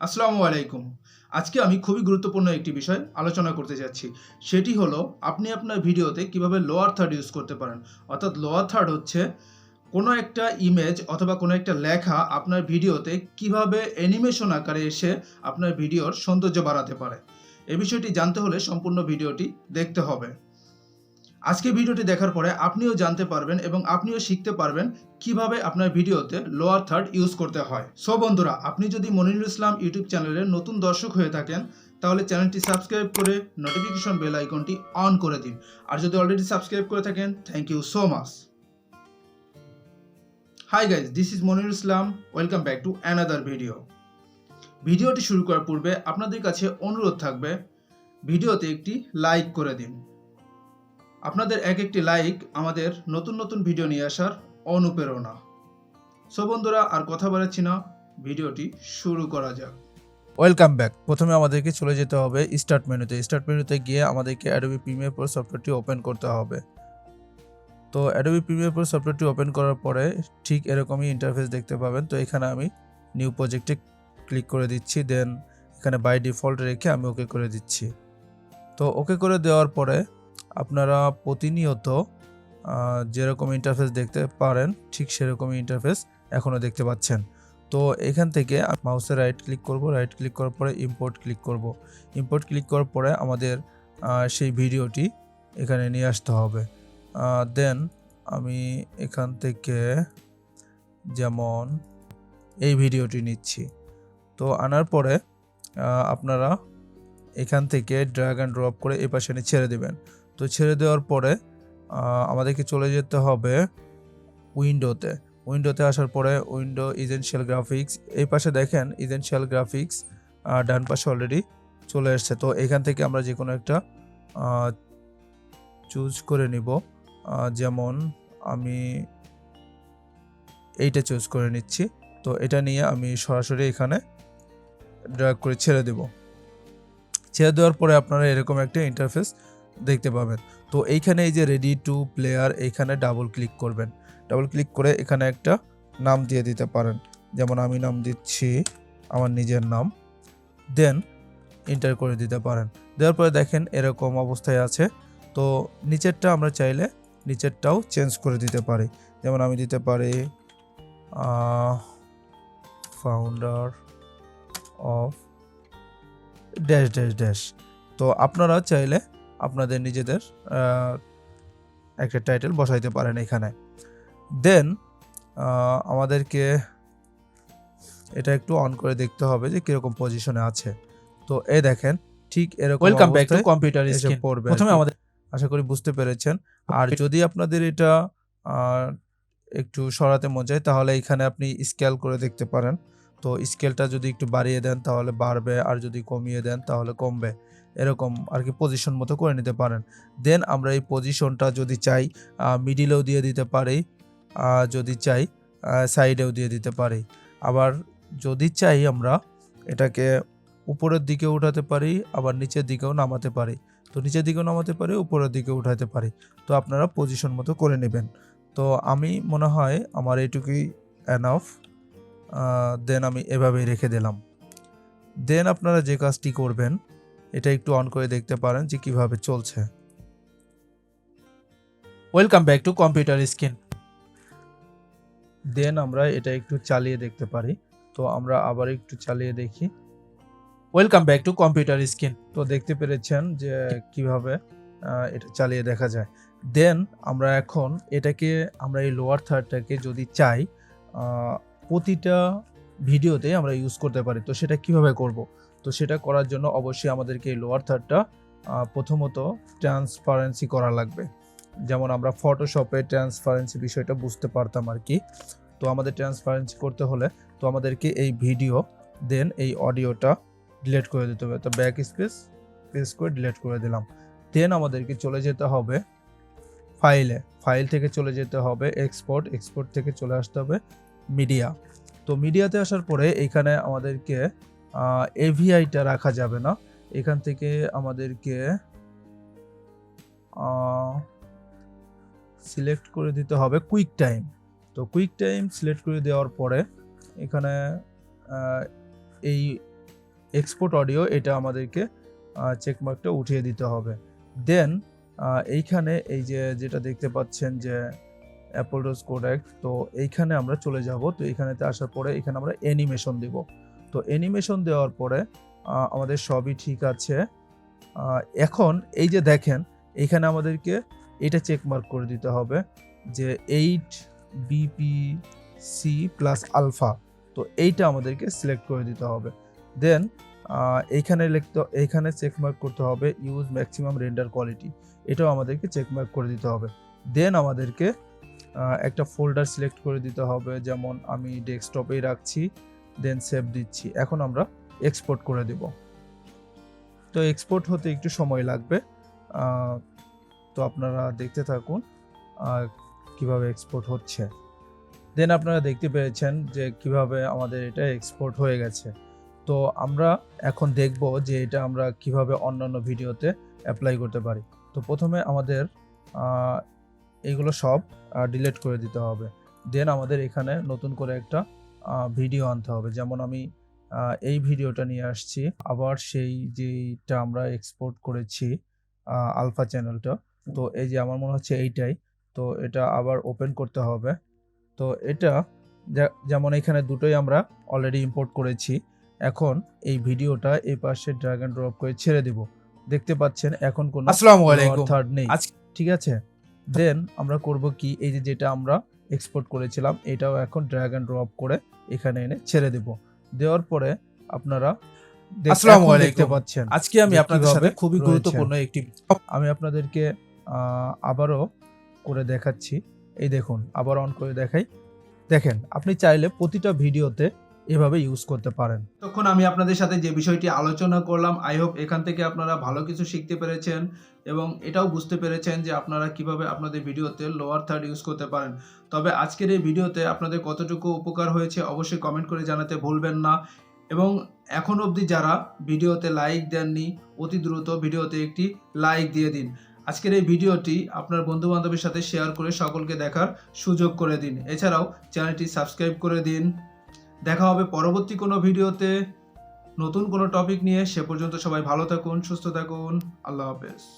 আসসালামু আলাইকুম। আজকে আমি খুবই গুরুত্বপূর্ণ একটি বিষয় আলোচনা করতে যাচ্ছি। সেটি হলো আপনি আপনার ভিডিওতে কিভাবে লোয়ার থার্ড ইউজ করতে পারেন। অর্থাৎ লোয়ার থার্ড হচ্ছে কোনো একটা ইমেজ অথবা কোনো একটা লেখা আপনার ভিডিওতে কিভাবে অ্যানিমেশন আকারে এসে আপনার ভিডিওর সৌন্দর্য বাড়াতে পারে। এই বিষয়টি জানতে হলে সম্পূর্ণ ভিডিওটি দেখতে হবে। আজকে ভিডিওটি দেখার পরে আপনিও জানতে পারবেন এবং আপনিও শিখতে পারবেন কিভাবে আপনার ভিডিওতে লোয়ার থার্ড ইউজ করতে হয়। সো বন্ধুরা, আপনি যদি মনিরুল ইসলাম ইউটিউব চ্যানেলের নতুন দর্শক হয়ে থাকেন তাহলে চ্যানেলটি সাবস্ক্রাইব করে নোটিফিকেশন বেল আইকনটি অন করে দিন। আর যদি অলরেডি সাবস্ক্রাইব করে থাকেন, thank you so much. Hi guys, this is Monirul Islam. Welcome back to another video. ভিডিওটি শুরু করার পূর্বে আপনাদের কাছে অনুরোধ থাকবে ভিডিওতে একটি লাইক করে দিন। আপনাদের এক একটি লাইক আমাদের নতুন নতুন ভিডিও নিয়ে আসার অনুপ্রেরণা। সো বন্ধুরা, আর কথা বাড়াচ্ছি না, ভিডিওটি শুরু করা যাক। Welcome back. প্রথমে আমাদেরকে চলে যেতে হবে স্টার্ট মেনুতে গিয়ে আমাদেরকে অ্যাডোবি প্রিমিয়ার প্রো সফটওয়্যারটি ওপেন করতে হবে। তো অ্যাডোবি প্রিমিয়ার প্রো সফটওয়্যারটি ওপেন করার পরে ঠিক এরকমই ইন্টারফেস দেখতে পাবেন। তো এখানে আমি নিউ প্রজেক্টে ক্লিক করে দিচ্ছি, দেন এখানে বাই ডিফল্ট রেখে আমি ওকে করে দিচ্ছি। তো ওকে করে দেওয়ার পরে আপনারা প্রতিনিয়ত যেরকম ইন্টারফেস দেখতে পারেন ঠিক সেরকমই ইন্টারফেস এখনও দেখতে পাচ্ছেন। তো এখান থেকে মাউসে রাইট ক্লিক করব, রাইট ক্লিক করার পরে ইম্পোর্ট ক্লিক করব। ইম্পোর্ট ক্লিক করার পরে আমাদের সেই ভিডিওটি এখানে নিয়ে আসতে হবে। দেন আমি এখান থেকে যেমন এই ভিডিওটি নিচ্ছি। তো আনার পরে আপনারা এখান থেকে ড্র্যাগ অ্যান্ড ড্রপ করে এই পাশে ছেড়ে দেবেন। তো ছেড়ে দেওয়ার পরে আমাদেরকে চলে যেতে হবে উইন্ডোতে আসার পরে উইন্ডো ইসেনশিয়াল গ্রাফিক্স, এই পাশে দেখেন ইসেনশিয়াল গ্রাফিক্স ডান পাশে অলরেডি চলে এসছে। তো এখান থেকে আমরা যে কোনো একটা চুজ করে নিব। যেমন আমি এইটা চুজ করে নিচ্ছি। তো এটা নিয়ে আমি সরাসরি এখানে ড্র্যাগ করে ছেড়ে দেব। ছেড়ে দেওয়ার পরে আপনারা এরকম একটা ইন্টারফেস দেখতে পাবেন। তো এইখানে এই যে রেডি টু প্লেয়ার, এইখানে ডাবল ক্লিক করবেন। ডাবল ক্লিক করে এখানে একটা নাম দিয়ে দিতে পারেন, যেমন আমি নাম দিচ্ছি আমার নিজের নাম, দেন এন্টার করে দিতে পারেন। দেওয়ার পরে দেখেন এরকম অবস্থায় আছে। তো নিচেরটা আমরা চাইলে নিচেরটাও চেঞ্জ করে দিতে পারি, যেমন আমি দিতে পারি founder of dash dash dash. তো আপনারা চাইলে আপনাদের নিজেদের একটা টাইটেল বসাইতে পারেন এখানে। দেন আমাদেরকে এটা একটু অন করে দেখতে হবে যে কিরকম পজিশনে আছে। তো এই দেখেন ঠিক এরকম ওয়েলকাম ব্যাক টু অবস্থায় কম্পিউটার এসে স্ক্রিন। পড়বে। প্রথমে আমাদের আশা করি বুঝতে পেরেছেন। আর যদি আপনাদের এটা একটু সরাতে মন চায় তাহলে এখানে আপনি স্কেল করে দেখতে পারেন। তো স্কেলটা যদি একটু বাড়িয়ে দেন তাহলে বাড়বে, আর যদি কমিয়ে দেন তাহলে কমবে। এরকম আর কি পজিশন মতো করে নিতে পারেন। দেন আমরা এই পজিশনটা যদি চাই মিডিলেও দিয়ে দিতে পারি, যদি চাই সাইডেও দিয়ে দিতে পারি। আবার যদি চাই আমরা এটাকে উপরের দিকে উঠাতে পারি, আবার নিচের দিকেও নামাতে পারি। তো নিচের দিকেও নামাতে পারি, উপরের দিকে উঠাতে পারি। তো আপনারা পজিশন মতো করে নেবেন। তো আমি মনে হয় আমার এইটুকুই এনাফ। দেন আমি এভাবেই রেখে দিলাম। দেন আপনারা যে কাজটি করবেন এটা একটু অন করে দেখতে পারেন যে কিভাবে চলছে। Welcome back to computer screen. Then আমরা এটা একটু চালিয়ে দেখতে পারি। তো আমরা আবার একটু চালিয়ে দেখি। Welcome back to computer screen. তো দেখতে পেরেছেন যে কিভাবে এটা চালিয়ে দেখা যায়। দেন আমরা এখন এটাকে আমরা এই লোয়ার থার্ডটাকে যদি চাই প্রতিটা ভিডিওতে আমরা ইউজ করতে পারি। তো সেটা কিভাবে করব? তো সেটা করার জন্য অবশ্যই আমাদেরকে এই লোয়ার থার্ডটা প্রথমত ট্রান্সপারেন্সি করা লাগবে। যেমন আমরা ফটোশপে ট্রান্সপারেন্সি বিষয়টা বুঝতে পারতাম আর কি। তো আমাদের ট্রান্সপারেন্সি করতে হলে তো আমাদেরকে এই ভিডিও দেন এই অডিওটা ডিলিট করে দিতে হবে। তো ব্যাক স্পেস প্রেস করে ডিলিট করে দিলাম। দেন আমাদেরকে চলে যেতে হবে ফাইল থেকে চলে যেতে হবে এক্সপোর্ট থেকে চলে আসতে হবে মিডিয়া। তো মিডিয়াতে আসার পরে এখানে আমাদেরকে এভিআইটা রাখা যাবে না, এখান থেকে আমাদেরকে সিলেক্ট করে দিতে হবে কুইক টাইম। তো কুইক টাইম সিলেক্ট করে দেওয়ার পরে এখানে এই এক্সপোর্ট অডিও এটা আমাদেরকে চেকমার্কটা উঠিয়ে দিতে হবে। দেন এইখানে এই যে যেটা দেখতে পাচ্ছেন যে অ্যাপোলোস কোডেক, তো এইখানে আমরা চলে যাব। তো এইখানেতে আসার পরে এখানে আমরা অ্যানিমেশন দিব। তো অ্যানিমেশন দেওয়ার পরে আমাদের সবই ঠিক আছে। এখন এই যে দেখেন এইখানে আমাদেরকে এটা চেকমার্ক করে দিতে হবে যে 8 BPC প্লাস আলফা, তো এইটা আমাদেরকে সিলেক্ট করে দিতে হবে। দেন এইখানে চেকমার্ক করতে হবে ইউজ ম্যাক্সিমাম রেন্ডার কোয়ালিটি, এটাও আমাদেরকে চেকমার্ক করে দিতে হবে। দেন আমাদেরকে একটা ফোল্ডার সিলেক্ট করে দিতে হবে, যেমন আমি ডেস্কটপেই রাখছি, দেন সেভ দিচ্ছি। এখন আমরা এক্সপোর্ট করে দেব। তো এক্সপোর্ট হতে একটু সময় লাগবে, তো আপনারা দেখতে থাকুন কিভাবে এক্সপোর্ট হচ্ছে। দেন আপনারা দেখতে পেয়েছেন যে কিভাবে আমাদের এটা এক্সপোর্ট হয়ে গেছে। তো আমরা এখন দেখব যে এটা আমরা কিভাবে অন্যান্য ভিডিওতে অ্যাপ্লাই করতে পারি। তো প্রথমে আমাদের এইগুলো সব ডিলিট করে দিতে হবে। দেন আমাদের এখানে নতুন করে একটা ভিডিও আনতে হবে, যেমন আমি এই ভিডিওটা নিয়ে আসছি, আবার সেই যেটা আমরা এক্সপোর্ট করেছি আলফা চ্যানেলটা, তো এই যে আমার মনে হচ্ছে এইটাই। তো এটা আবার ওপেন করতে হবে। তো এটা যেমন এখানে দুটোই আমরা অলরেডি ইম্পোর্ট করেছি। এখন এই ভিডিওটা এই পাশে ড্র্যাগ এন্ড ড্রপ করে ছেড়ে দেব। দেখতে পাচ্ছেন এখন কোনো আসসালামু আলাইকুম। থার্ড নেই, ঠিক আছে। দেন আমরা করব কি, এই যে যেটা আমরা এক্সপোর্ট করেছিলাম এটাও এখন ড্র্যাগ এন্ড ড্রপ করে এখানে এনে ছেড়ে দেব। দেওয়ার পরে আপনারা আসসালামু আলাইকুম। দেখতে পাচ্ছেন আজকে আমি যে আপনাদের সাথে কিভাবে খুবই রয়েছে। গুরুত্বপূর্ণ একটি আমি আপনাদেরকে আবারও করে দেখাচ্ছি। এই দেখুন, আবার অন করে দেখাই। দেখেন, আপনি চাইলে প্রতিটা ভিডিওতে এভাবে ইউজ করতে পারেন। তখন আমি আপনাদের সাথে যে বিষয়টি আলোচনা করলাম, আই হোপ এখান থেকে আপনারা ভালো কিছু শিখতে পেরেছেন এবং এটাও বুঝতে পেরেছেন যে আপনারা কিভাবে আপনাদের ভিডিওতে লোয়ার থার্ড ইউজ করতে পারেন। তবে আজকের এই ভিডিওতে আপনাদের কতটুকু উপকার হয়েছে অবশ্যই কমেন্ট করে জানাতে ভুলবেন না, এবং এখন অবধি যারা ভিডিওতে লাইক দেননি অতি দ্রুত ভিডিওতে একটি লাইক দিয়ে দিন। আজকের এই ভিডিওটি আপনার বন্ধু বান্ধবের সাথে শেয়ার করে সকলকে দেখার সুযোগ করে দিন। এছাড়াও চ্যানেলটি সাবস্ক্রাইব করে দিন। দেখা হবে পরবর্তী কোনো ভিডিওতে নতুন কোনো টপিক নিয়ে। সে পর্যন্ত সবাই ভালো থাকুন, সুস্থ থাকুন। আল্লাহ হাফেজ।